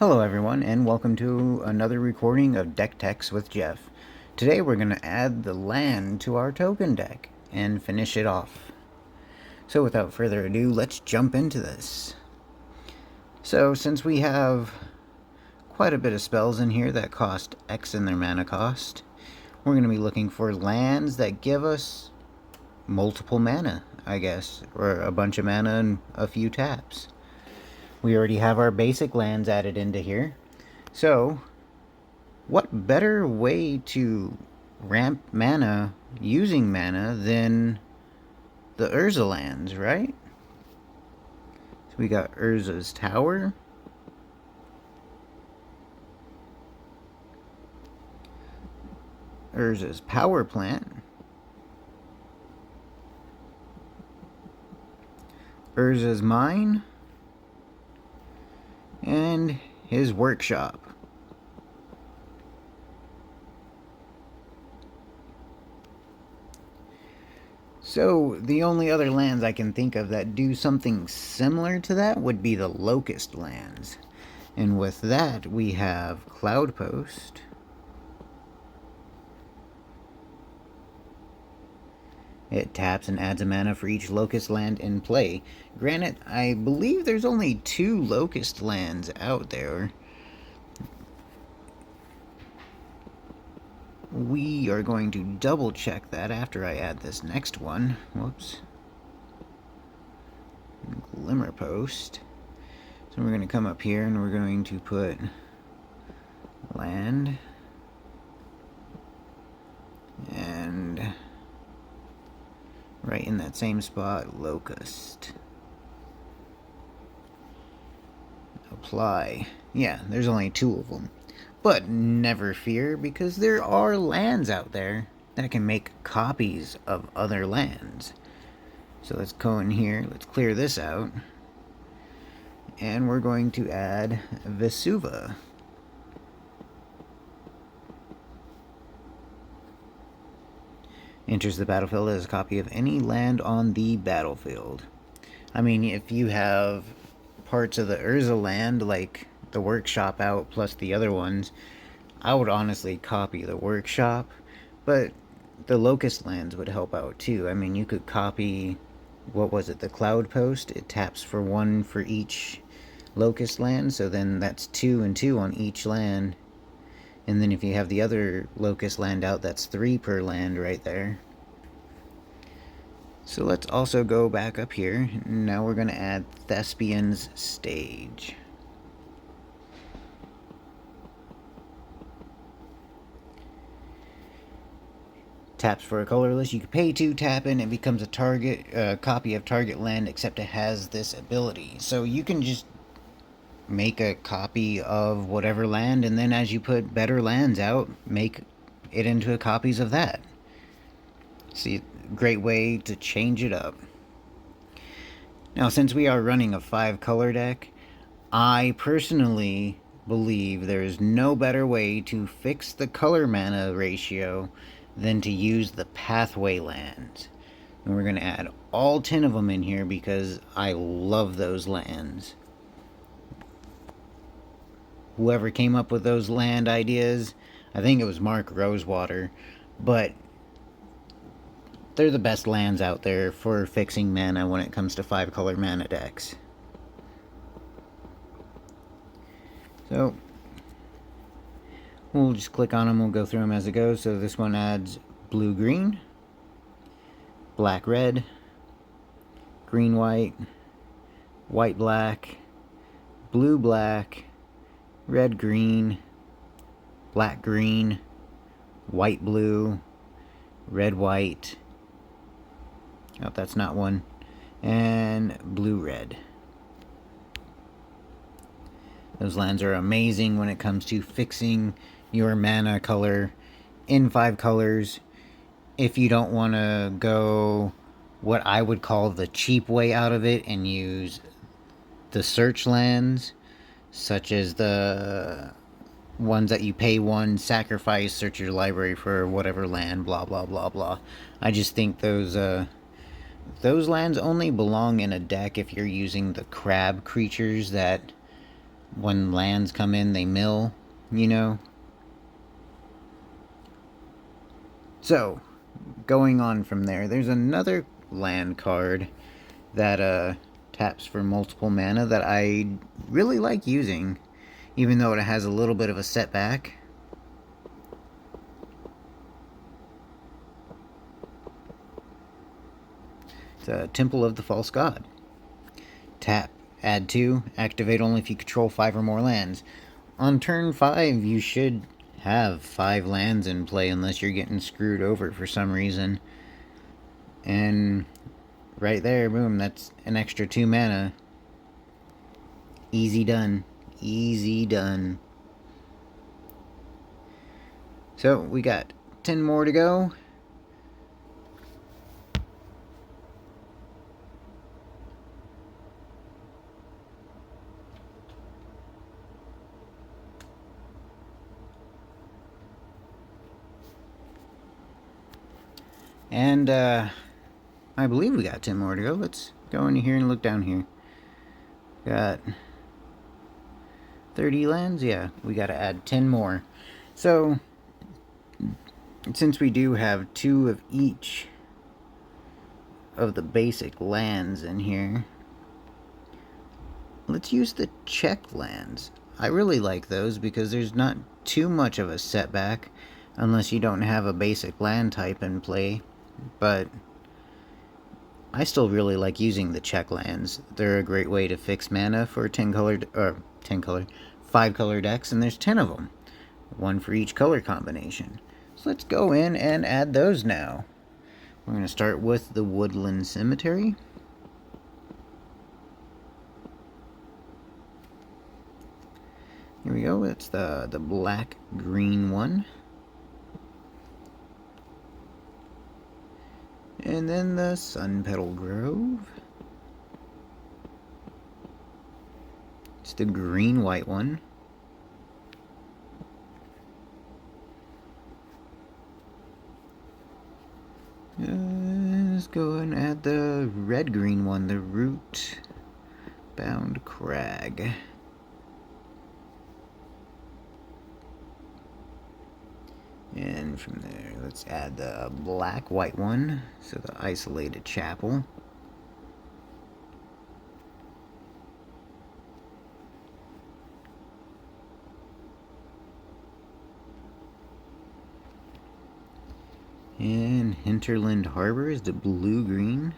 Hello everyone, and welcome to another recording of Deck Techs with Jeff. Today we're going to add the land to our token deck and finish it off. So without further ado, let's jump into this. So since we have quite a bit of spells in here that cost X in their mana cost, we're going to be looking for lands that give us multiple mana, I guess, or a bunch of mana and a few taps. We already have our basic lands added into here. So, what better way to ramp mana using mana than the Urza lands, right? So we got Urza's Tower. Urza's Power Plant. Urza's Mine. And his Workshop. So, the only other lands I can think of that do something similar to that would be the Locust lands. And with that, we have Cloudpost. It taps and adds a mana for each Locust land in play. Granted, I believe there's only 2 Locust lands out there. We are going to double check that after I add this next one. Whoops. Glimmer Post. So we're going to come up here and we're going to put land. And right in that same spot, Locust. Apply. Yeah, there's only 2 of them. But never fear, because there are lands out there that can make copies of other lands. So let's go in here, let's clear this out. And we're going to add Vesuva. Enters the battlefield as a copy of any land on the battlefield. I mean, if you have parts of the Urza land, like the Workshop out plus the other ones, I would honestly copy the Workshop, but the Locust lands would help out too. I mean, you could copy, what was it, the Cloudpost? It taps for 1 for each Locust land, so then that's 2 and 2 on each land. And then if you have the other Locust land out, that's 3 per land right there. So let's also go back up here. Now we're going to add Thespian's Stage. Taps for a colorless. You can pay 2, tap in, it becomes a copy of target land, except it has this ability. So you can just make a copy of whatever land, and then as you put better lands out, make it into copies of that. See, great way to change it up. Now, since we are running a 5-color deck, I personally believe there is no better way to fix the color mana ratio than to use the pathway lands. And we're going to add all 10 of them in here because I love those lands. Whoever came up with those land ideas, I think it was Mark Rosewater, but they're the best lands out there for fixing mana when it comes to 5-color mana decks. So we'll just click on them, we'll go through them as it goes. So this one adds blue-green, black-red, green-white, white-black, blue-black, red-green, black-green, white-blue, red-white, oh, that's not one, and blue-red. Those lands are amazing when it comes to fixing your mana color in 5 colors. If you don't want to go what I would call the cheap way out of it and use the search lands, such as the ones that you pay 1, sacrifice, search your library for whatever land, blah blah blah blah. I just think those lands only belong in a deck if you're using the crab creatures that When lands come in, they mill, you know? So, going on from there, there's another land card that taps for multiple mana that I really like using, even though it has a little bit of a setback. It's a Temple of the False God. Tap, add 2, activate only if you control 5 or more lands. On turn 5, you should have 5 lands in play unless you're getting screwed over for some reason. And right there, boom, that's an extra 2 mana. Easy done. Easy done. So, we got 10 more to go. And, I believe we got 10 more to go. Let's go in here and look down here. Got 30 lands? Yeah, we gotta add 10 more. So, since we do have 2 of each of the basic lands in here, let's use the check lands. I really like those because there's not too much of a setback unless you don't have a basic land type in play, but I still really like using the check lands. They're a great way to fix mana for 5 color decks, and there's 10 of them. 1 for each color combination. So let's go in and add those now. We're going to start with the Woodland Cemetery. Here we go, it's the black-green one. And then the Sun Petal Grove. It's the green-white one. Let's go and add the red-green one, the Root-Bound Crag. And from there, let's add the black-white one, so the Isolated Chapel. And Hinterland Harbor is the blue-green.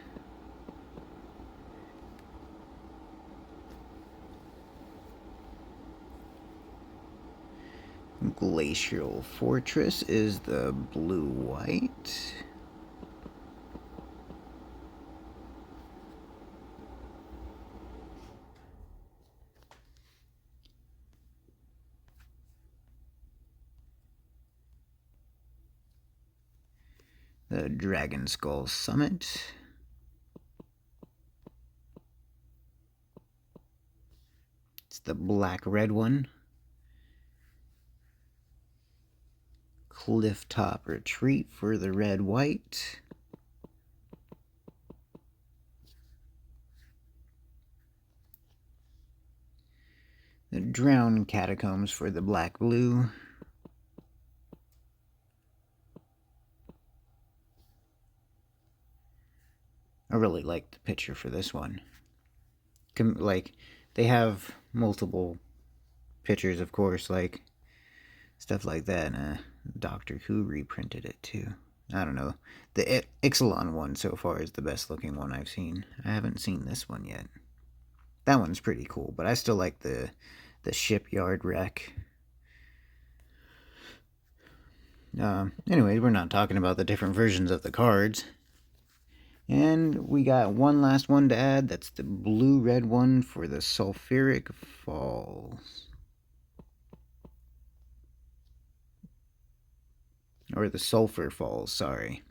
Glacial Fortress is the blue-white. The Dragon Skull Summit. It's the black-red one. Clifftop Retreat for the red-white. The Drowned Catacombs for the black-blue. I really like the picture for this one. Like, they have multiple pictures, of course, like stuff like that. Doctor Who reprinted it too. I don't know. The Ixalan one so far is the best looking one I've seen. I haven't seen this one yet. That one's pretty cool, but I still like the shipyard wreck. Anyways, we're not talking about the different versions of the cards. And we got one last one to add. That's the blue-red one for the Sulfuric Falls. Or the Sulphur Falls, sorry.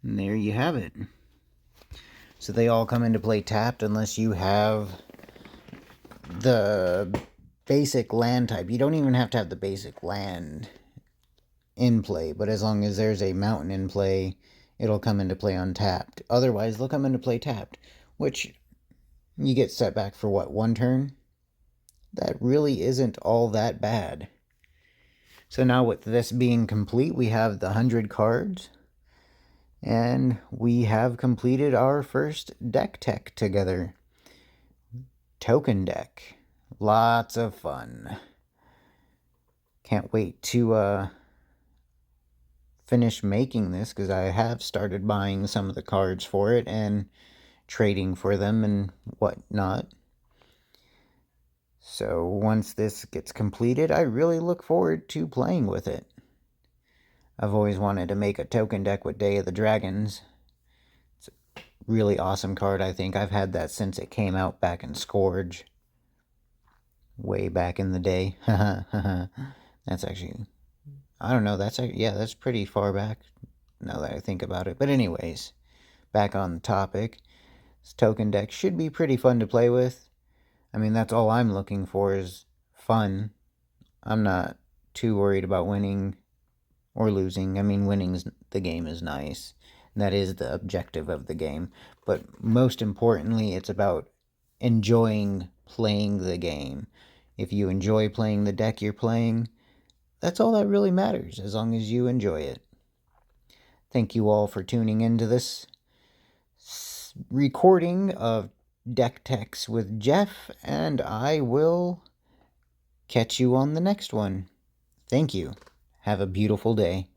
And there you have it. So they all come into play tapped unless you have the basic land type. You don't even have to have the basic land in play, but as long as there's a mountain in play, it'll come into play untapped. Otherwise, they'll come into play tapped, which You get set back for what, one turn? That really isn't all that bad. So now with this being complete, we have the 100 cards. And we have completed our first deck tech together. Token deck. Lots of fun. Can't wait to finish making this, because I have started buying some of the cards for it and trading for them and whatnot. So once this gets completed, I really look forward to playing with it. I've always wanted to make a token deck with Day of the Dragons. It's a really awesome card, I think. I've had that since it came out back in Scourge. Way back in the day. That's actually, I don't know, that's pretty far back now that I think about it. But anyways, back on the topic. This token deck should be pretty fun to play with. I mean, that's all I'm looking for is fun. I'm not too worried about winning or losing. I mean, the game is nice. That is the objective of the game. But most importantly, it's about enjoying playing the game. If you enjoy playing the deck you're playing, that's all that really matters, as long as you enjoy it. Thank you all for tuning into this recording of Deck Techs with Jeff, and I will catch you on the next one. Thank you. Have a beautiful day.